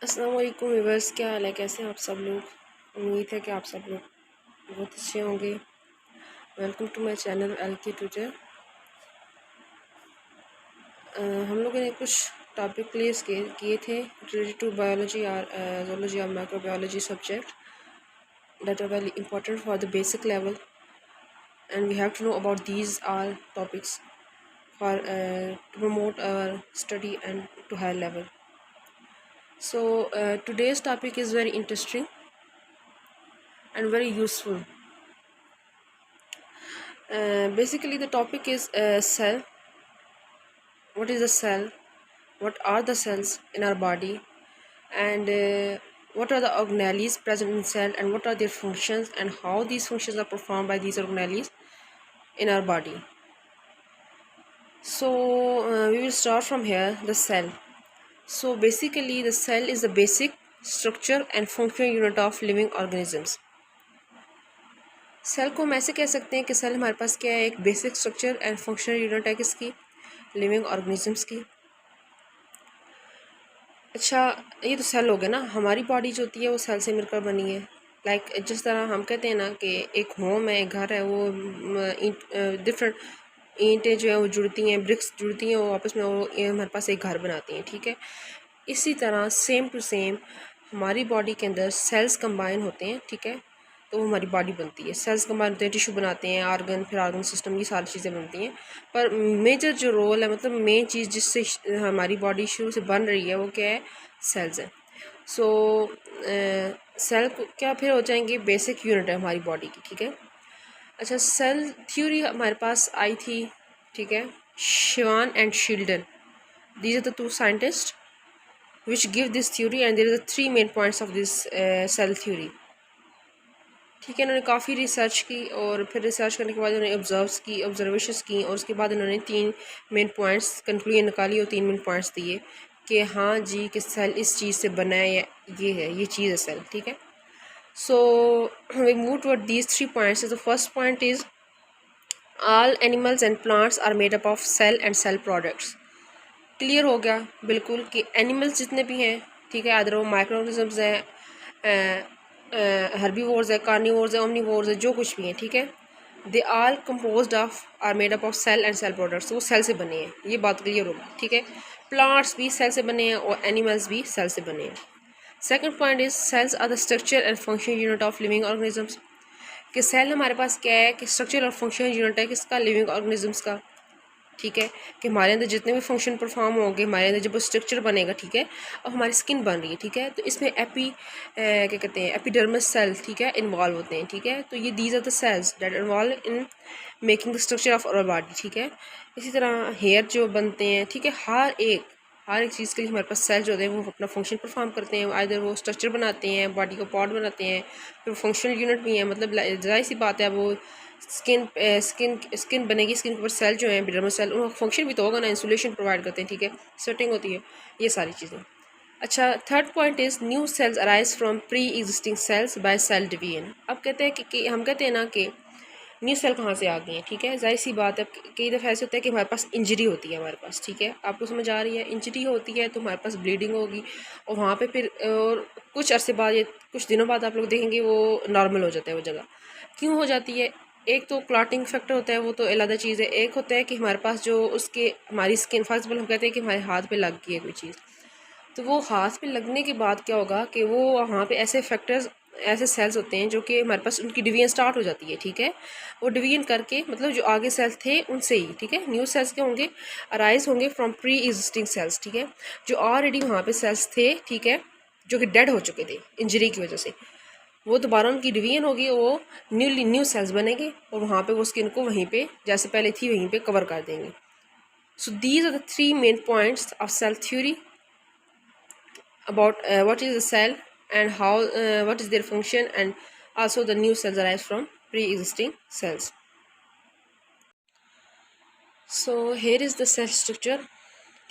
अस्सलाम वालेकुम व्यूअर्स, क्या हाल है? कैसे हैं आप सब लोग? उम्मीद है कि आप सब लोग बहुत अच्छे होंगे। Welcome to my channel LK tutor. हम लोगों ने कुछ टॉपिक क्लियर किए थे रिलेटेड टू बायोलॉजी और zoology और microbiology subject that are very important for the basic level, and we have to know about these all topics for to promote our study and to higher level. So today's topic is very interesting and very useful. Basically the topic is cell. What is a cell? What are the cells in our body? And what are the organelles present in cell, and what are their functions, and how these functions are performed by these organelles in our body? So we will start from here, the cell. So basically the cell is the basic structure and functional unit of living organisms. Cell को हम ऐसे कह सकते हैं कि cell हमारे पास क्या है, एक basic structure and functional unit है किसकी, लिविंग ऑर्गेनिजम्स की। अच्छा, ये तो सेल हो गया ना। हमारी बॉडी जो होती है वो सेल से मिलकर बनी है। लाइक जिस तरह हम कहते हैं ना कि एक होम है, एक घर है, वो डिफरेंट ईंटें जो है वो जुड़ती हैं, ब्रिक्स जुड़ती हैं, वो आपस में वो हमारे पास एक घर बनाती हैं। ठीक है, इसी तरह सेम टू सेम हमारी बॉडी के अंदर सेल्स कंबाइन होते हैं। ठीक है, तो वो हमारी बॉडी बनती है। सेल्स कंबाइन होते हैं, टिश्यू बनाते हैं, आर्गन, फिर आर्गन सिस्टम, ये सारी चीज़ें बनती हैं। पर मेजर जो रोल है, मतलब मेन चीज़ जिससे हमारी बॉडी शुरू से बन रही है, वो क्या है, सेल्स हैं। सो सेल क्या फिर हो जाएंगे, बेसिक यूनिट है हमारी बॉडी की। ठीक है, अच्छा, सेल थ्योरी हमारे पास आई थी। ठीक है, Schwann and Schleiden, these are the two scientist which give this theory, and there are the three main points of this cell theory. ठीक है, उन्होंने काफ़ी रिसर्च की और फिर रिसर्च करने के बाद उन्होंने ऑब्जर्वेशंस की और उसके बाद उन्होंने तीन मेन पॉइंट्स कंक्लूजन निकाली और तीन मेन पॉइंट्स दिए कि हाँ जी, कि सेल इस चीज़ से बना है, ये है, ये चीज़ है सेल। ठीक है, so we move toward these three points. The first point is all animals and plants are made up of cell and cell products. Clear हो गया बिल्कुल कि एनिमल्स जितने भी हैं, ठीक है, अदर वो माइक्रो ऑर्गेनिजम्स हैं, हर्बीवोर्स है, कार्निवोर्स है, ओमनीवोर्स है, जो कुछ भी हैं, ठीक है, they all composed of or made up of cell and cell products. वो सेल से बने हैं, ये बात क्लियर होगी। ठीक है, प्लांट्स भी सेल से बने हैं और एनिमल्स भी सेल से बने हैं। Second point is cells are the structure and function unit of living organisms. कि सेल हमारे पास क्या है, कि स्ट्रक्चर और फंक्शन यूनिट है किसका, लिविंग ऑर्गेनिजम्स का। ठीक है, कि हमारे अंदर जितने भी फंक्शन परफॉर्म होंगे, हमारे अंदर जब वो स्ट्रक्चर बनेगा, ठीक है, और हमारी स्किन बन रही है, ठीक है, तो इसमें क्या कहते हैं, एपिडर्मस सेल, ठीक है, इन्वॉल्व होते हैं। ठीक है, तो ये these are the cells that involve in making the structure of our body. ठीक है, इसी तरह हेयर जो बनते हैं, ठीक है, हर एक चीज़ के लिए हमारे पास सेल जो होते हैं वो अपना फंक्शन परफॉर्म करते हैं। आइदर वो स्ट्रक्चर बनाते हैं, बॉडी को पार्ट बनाते हैं, फिर फंक्शनल यूनिट भी हैं। मतलब जाहिर सी बात है, वो स्किन बनेगी, स्किन के ऊपर सेल जो है एपिडर्मल सेल, उनका फंक्शन भी तो होगा ना, इंसुलेशन प्रोवाइड करते हैं, ठीक है, स्वेटिंग होती है, ये सारी चीज़ें। अच्छा, third point is new cells arise from pre existing cells by cell division. अब कहते हैं कि हम कहते हैं ना कि न्यू सेल कहाँ से आ गई हैं। ठीक है, जाहिर सी बात है, कई दफ़ा ऐसे होता है कि हमारे पास इंजरी होती है हमारे पास। ठीक है, आपको समझ आ रही है, इंजरी होती है तो हमारे पास ब्लीडिंग होगी और वहाँ पे फिर और कुछ अरसे बाद या कुछ दिनों बाद आप लोग देखेंगे वो नॉर्मल हो जाता है वो जगह। क्यों हो जाती है? एक तो क्लॉटिंग फैक्टर होता है, वो तो अलग चीज़ है। एक होता है कि हमारे पास जो उसके हमारी स्किन, फॉर एग्जाम्पल हम कहते हैं कि हमारे हाथ पे लग गई है कोई चीज़, तो वो हाथ पे लगने के बाद क्या होगा कि वो वहाँ पे ऐसे फैक्टर्स, ऐसे सेल्स होते हैं जो कि हमारे पास उनकी डिवीजन स्टार्ट हो जाती है। ठीक है, वो डिवीजन करके, मतलब जो आगे सेल्स थे उनसे ही, ठीक है, न्यू सेल्स के होंगे, अराइज होंगे फ्रॉम प्री एग्जिस्टिंग सेल्स। ठीक है, जो ऑलरेडी वहाँ पे सेल्स थे, ठीक है, जो कि डेड हो चुके थे इंजरी की वजह से, वो दोबारा उनकी डिवीजन होगी, वो न्यू सेल्स बनेंगे और वहाँ पे वो स्किन को वहीं पे जैसे पहले थी वहीं पे कवर कर देंगे। So these are the three main points of cell theory about what is a cell and how what is their function, and also the new cells arise from pre-existing cells. So here is the cell structure.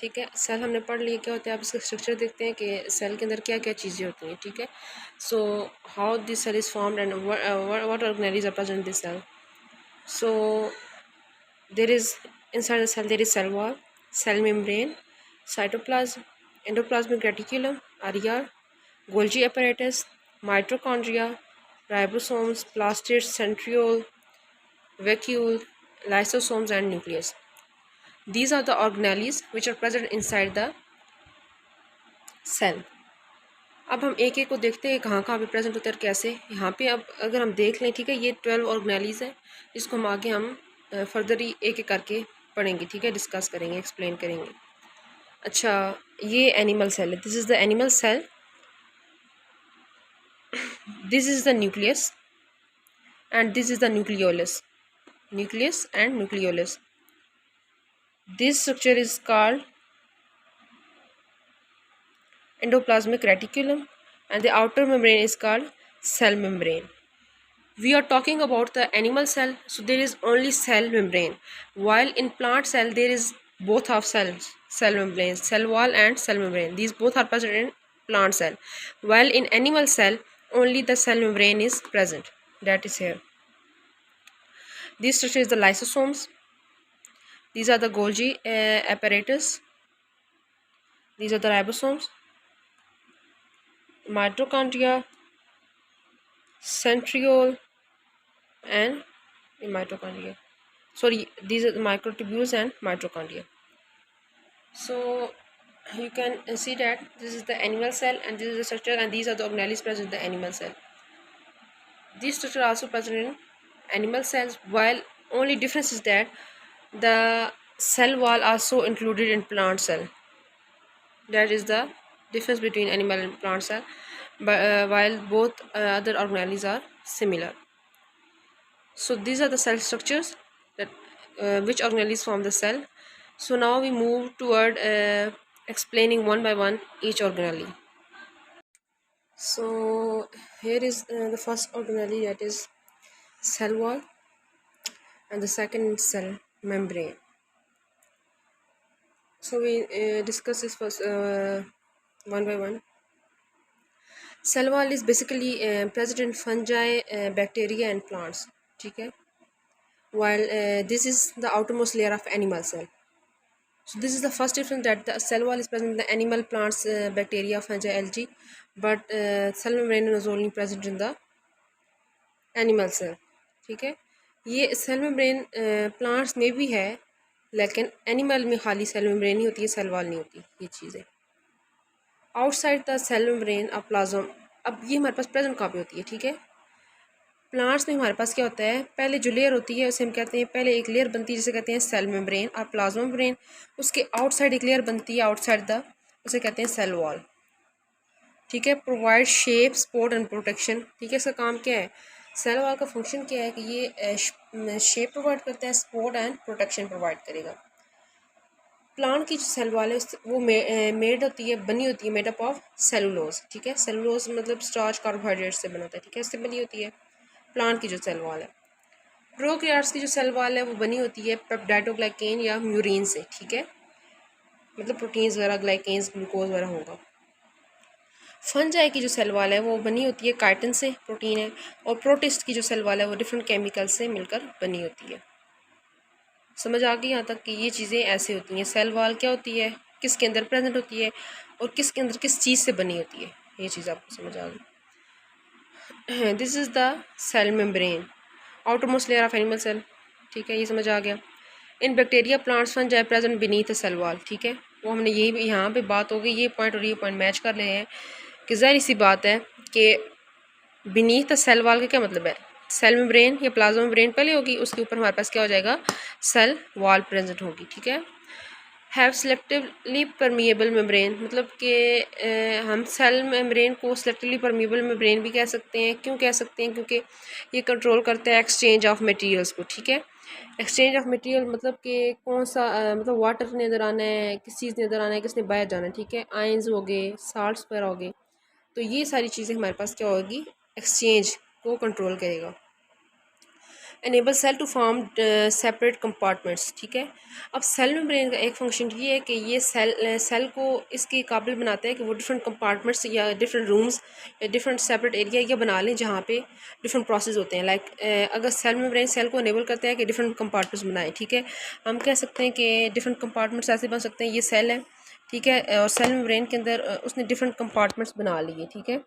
ठीक है, cell हमने पढ़ लिया क्या होता है। आप इसका स्ट्रक्चर देखते हैं कि सेल के अंदर क्या क्या चीज़ें होती हैं। ठीक है, so how this cell is formed and what organelles are present in this cell. So there is, inside the cell there is cell wall, cell membrane, cytoplasm, endoplasmic reticulum, RER, Golgi apparatus, mitochondria, ribosomes, plastids, centriole, vacuole, lysosomes and nucleus. These are the organelles which are present inside the cell. अब हम एक एक को देखते हैं कहाँ कहाँ पे प्रेजेंट होते हैं और कैसे। यहाँ पे अब अगर हम देख लें, ठीक है, ये 12 ऑर्गेनेलीज है, इसको हम आगे हम फर्दर ही एक एक करके पढ़ेंगे, ठीक है, डिस्कस करेंगे, एक्सप्लेन करेंगे। अच्छा, ये एनिमल सेल है, this is the animal cell, this is the nucleus and this is the nucleolus, nucleus and nucleolus. This structure is called endoplasmic reticulum and the outer membrane is called cell membrane. We are talking about the animal cell, so there is only cell membrane, while in plant cell there is both of cells, cell membranes, cell wall and cell membrane. These both are present in plant cell, while in animal cell only the cell membrane is present, that is here. This structure is the lysosomes. These are the Golgi apparatus. These are the ribosomes, mitochondria, centriole and the mitochondria. Sorry, these are the microtubules and mitochondria. So you can see that this is the animal cell and this is the structure, and these are the organelles present in the animal cell. These structure are also present in animal cells, while only difference is that the cell wall also included in plant cell. That is the difference between animal and plant cell, but while both other organelles are similar. So these are the cell structures that which organelles form the cell. So now we move toward explaining one by one each organelle. So here is the first organelle, that is cell wall, and the second cell membrane. So we discuss this first one by one. Cell wall is basically present in fungi, bacteria and plants, okay? While this is the outermost layer of animal cell. So this is the first difference, that the cell wall is present in the animal, plants, bacteria, fungi, algae, but cell membrane is only present in the animal cell, ठीक है। ये cell membrane plants में भी है, लेकिन animal में खाली cell membrane ही होती है, सेल वॉल नहीं होती ये चीज़ें। Outside the cell membrane of plasm, अब ये हमारे पास प्रेजेंट कहाँ पे होती है, ठीक है। प्लांट्स में हमारे पास क्या होता है, पहले जो लेयर होती है उसे हम कहते हैं, पहले एक लेयर बनती है जिसे कहते हैं सेल मेम्ब्रेन और प्लाज्मा मेम्ब्रेन, उसके आउटसाइड एक लेयर बनती है आउटसाइड द, उसे कहते हैं सेल वॉल, ठीक है। Provide shape, support and protection, ठीक है। इसका काम क्या है, सेल वॉल का फंक्शन क्या है कि ये शेप प्रोवाइड करता है, सपोर्ट एंड प्रोटेक्शन प्रोवाइड करेगा। प्लांट की जो सेल वॉल है वो मेड होती है, बनी होती है, मेड अप ऑफ सेलुलोज, ठीक है। सेलुलोज मतलब स्टार्च, कार्बोहाइड्रेट से बना होता है, ठीक है, इससे बनी होती है प्लांट की जो सेल वॉल है। प्रोकैरियोट्स की जो सेल वॉल है वो बनी होती है पेप्टाइडोग्लाइकेन या म्यूरिन से, ठीक है, मतलब प्रोटीन्स वगैरह, ग्लाइकेन्स, ग्लूकोज वगैरह होगा। फंजाई की जो सेल वॉल है वो बनी होती है काइटिन से, प्रोटीन है, और प्रोटिस्ट की जो सेल वॉल है वो डिफरेंट केमिकल से मिलकर बनी होती है। समझ आ गई यहाँ तक कि ये चीज़ें ऐसे होती हैं, सेल वॉल क्या होती है, किसके अंदर प्रेजेंट होती है, और किसके अंदर किस चीज़ से बनी होती है, ये चीज़ आपको समझ आ गई। This is the cell membrane, outermost layer of animal cell, ठीक है, ये समझ आ गया। In bacteria, plants, fungi present beneath the cell wall, ठीक है, वो हमने यही यहाँ पे बात हो गई, ये पॉइंट और ये पॉइंट मैच कर रहे हैं कि ज़ाहिर सी बात है कि बीनीथ द सेल वॉल का क्या मतलब है, सेल मेम्ब्रेन या प्लाज्मा मेम्ब्रेन पहले होगी, उसके ऊपर हमारे पास क्या हो जाएगा, सेल वॉल प्रेजेंट होगी, ठीक है। हैव सेलेक्टिवली परमिएबल मेम्ब्रेन, मतलब कि हम सेल मेम्ब्रेन को सेलेक्टिवली परमिएबल मेम्ब्रेन भी कह सकते हैं। क्यों कह सकते हैं, क्योंकि ये कंट्रोल करता है एक्सचेंज ऑफ मटेरियल्स को, ठीक है। एक्सचेंज ऑफ मटेरियल मतलब कि कौन सा मतलब वाटर ने अंदर आना है, किस चीज़ ने अंदर आना है, किसने बाहर जाना है, ठीक है, आयंस हो गए, साल्ट्स वगैरह हो गए, तो ये सारी चीज़ें हमारे पास क्या होगी, एक्सचेंज को कंट्रोल करेगा। Enable cell to form separate compartments, ठीक है। अब सेल मेम्ब्रेन का एक फंक्शन ये है कि ये सेल को इसके काबिल बनाता है कि वो डिफरेंट कंपार्टमेंट्स या डिफरेंट रूम्स या डिफरेंट सेपरेट एरिया या बना लें जहाँ पे डिफरेंट प्रोसेस होते हैं। लाइक अगर सेल मेम्ब्रेन सेल को एनेबल करता है कि डिफरेंट कंपार्टमेंट्स बनाए, ठीक है, हम कह सकते हैं कि डिफरेंट कंपार्टमेंट्स ऐसे बन सकते हैं, ये सेल है, ठीक है। और सेल मेम्ब्रेन के अंदर उसने डिफरेंट कंपार्टमेंट्स बना लिए, ठीक है।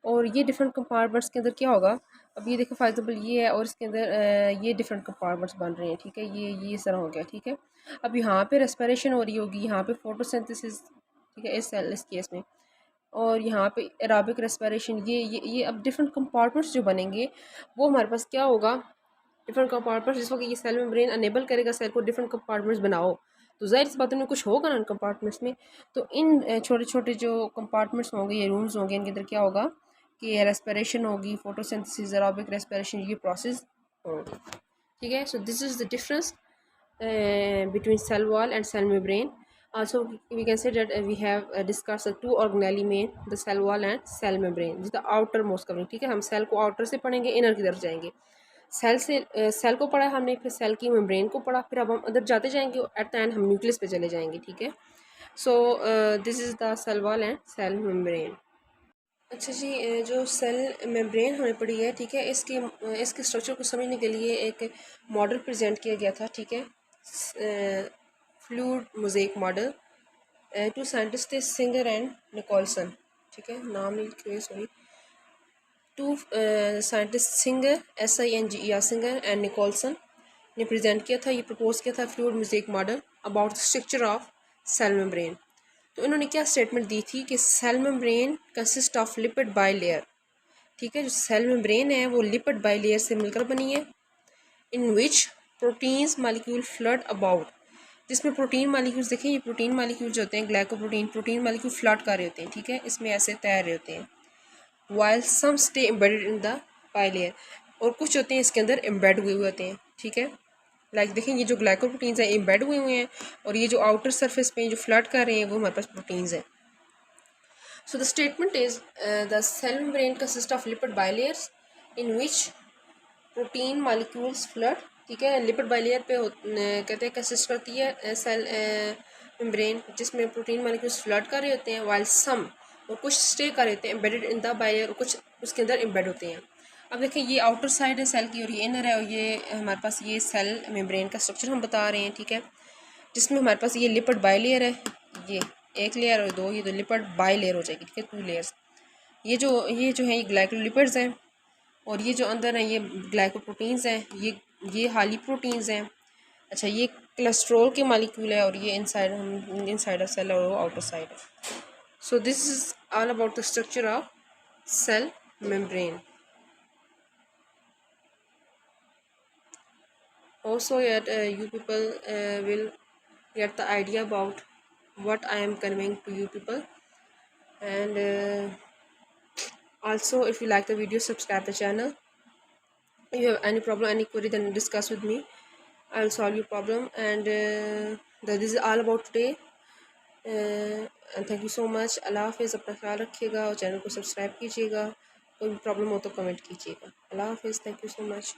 और ये डिफरेंट कंपार्टमेंट्स के अंदर क्या होगा, अब ये देखो फॉर एग्जांपल ये है और इसके अंदर ये डिफरेंट कंपार्टमेंट्स बन रहे हैं, ठीक है। ये इस तरह हो गया, ठीक है। अब यहाँ पे रेस्पिरेशन हो रही होगी, यहाँ पे फोटोसिंथेसिस, ठीक है, इस केस में। और यहाँ पे एराबिक रेस्पिरेशन, ये अब डिफरेंट कंपार्टमेंट्स जो बनेंगे वो हमारे पास क्या होगा, डिफरेंट कंपार्टमेंट्स। जिस वक्त ये सेल मेम्ब्रेन अनेबल करेगा सेल को डिफरेंट कंपार्टमेंट्स बनाओ, तो जाहिर सी बात उनमें कुछ होगा ना इन कंपार्टमेंट्स में। तो इन छोटे छोटे जो कंपार्टमेंट्स होंगे, ये रूम्स होंगे, इनके अंदर क्या होगा कि रेस्पिरेशन होगी, फोटोसिंथेसिस, एरोबिक रेस्पिरेशन, ये प्रोसेस होगी, ठीक है। So this is the difference between cell wall and cell membrane. Also, we can say that we have discussed the two organelle main, the cell wall and cell membrane. This is the outermost covering, ठीक है। हम cell को outer से पढ़ेंगे, inner की तरफ जाएंगे। Cell से सेल को पढ़ा हमने, फिर सेल की मेम्ब्रेन को पढ़ा, फिर अब हम अंदर जाते जाएंगे, एट द एंड हम न्यूक्लियस पे चले जाएंगे, ठीक है। So this is the cell wall and cell membrane. अच्छा जी, जो सेल मेम्ब्रेन हमें पड़ी है, ठीक है, इसके स्ट्रक्चर को समझने के लिए एक मॉडल प्रेजेंट किया गया था, ठीक है, fluid mosaic model. Two scientist थे, सिंगर एंड निकोलसन, ठीक है, नाम नहीं लिखे हुए, sorry. Two scientist, Singer SINGER, Singer and Nicolson ने प्रेजेंट किया था, ये प्रपोज किया था fluid mosaic model about the structure of cell membrane. तो इन्होंने क्या स्टेटमेंट दी थी कि cell membrane consist of lipid bilayer, ठीक है। जो सेल मेम्ब्रेन है वो लिपिड बाई लेयर से मिलकर बनी है, इन विच प्रोटीन्स मालिक्यूल फ्लड अबाउट, जिसमें प्रोटीन मालिक्यूल्स देखें, ये प्रोटीन मालिक्यूल जो होते हैं, ग्लाइकोप्रोटीन प्रोटीन मालिक्यूल फ्लड कर रहे होते हैं, ठीक है, इसमें ऐसे तैर रहे होते हैं। While some stay embedded in the bilayer, और कुछ होते हैं इसके अंदर एम्बेड हुए होते हैं, ठीक है। लाइक देखें, ये जो ग्लाइकोप्रोटीन्स हैं एम्बेड हुए हैं, और ये जो आउटर सरफेस पे जो फ्लड कर रहे हैं वो हमारे पास प्रोटीन्स हैं। So the statement is the cell membrane consists of lipid bilayers in which protein molecules flood, ठीक है। लिपिड बाइलेयर पे कहते हैं कंसिस्ट करती है सेल मेम्ब्रेन, जिसमें प्रोटीन मॉलिक्यूल्स फ्लड कर रहे होते हैं, वाइल सम, और कुछ स्टे कर रहे होते हैं एम्बेडेड इन द बाइलेयर, और कुछ उसके अंदर एम्बेड होते हैं। अब देखिए, ये आउटर साइड है सेल की और ये इनर है, और ये हमारे पास ये सेल मेम्ब्रेन का स्ट्रक्चर हम बता रहे हैं, ठीक है, जिसमें हमारे पास ये लिपिड बाइलेयर है, ये एक लेयर और दो, ये तो लिपिड बाई लेयर हो जाएगी, ठीक है, 2 लेयर्स। ये जो है ये ग्लाइकोलिपिड्स हैं, और ये जो अंदर है ये ग्लाइकोप्रोटीन्स हैं, ये हाली प्रोटीन्स हैं। अच्छा, ये कोलेस्ट्रॉल के मालिक्यूल है, और ये इनसाइड ऑफ सेल और आउटर साइड है। So this is all about the structure of cell membrane. Also, yet you people will get the idea about what I am conveying to you people. And also, if you like the video, subscribe the channel. If you have any problem, any query, then discuss with me. I will solve your problem. And this is all about today. And thank you so much. अल्लाह हाफिज़, अपना ख्याल रखिएगा और channel को subscribe कीजिएगा। कोई भी problem हो तो कमेंट कीजिएगा। अल्लाह हाफिज़, थैंक यू सो मच।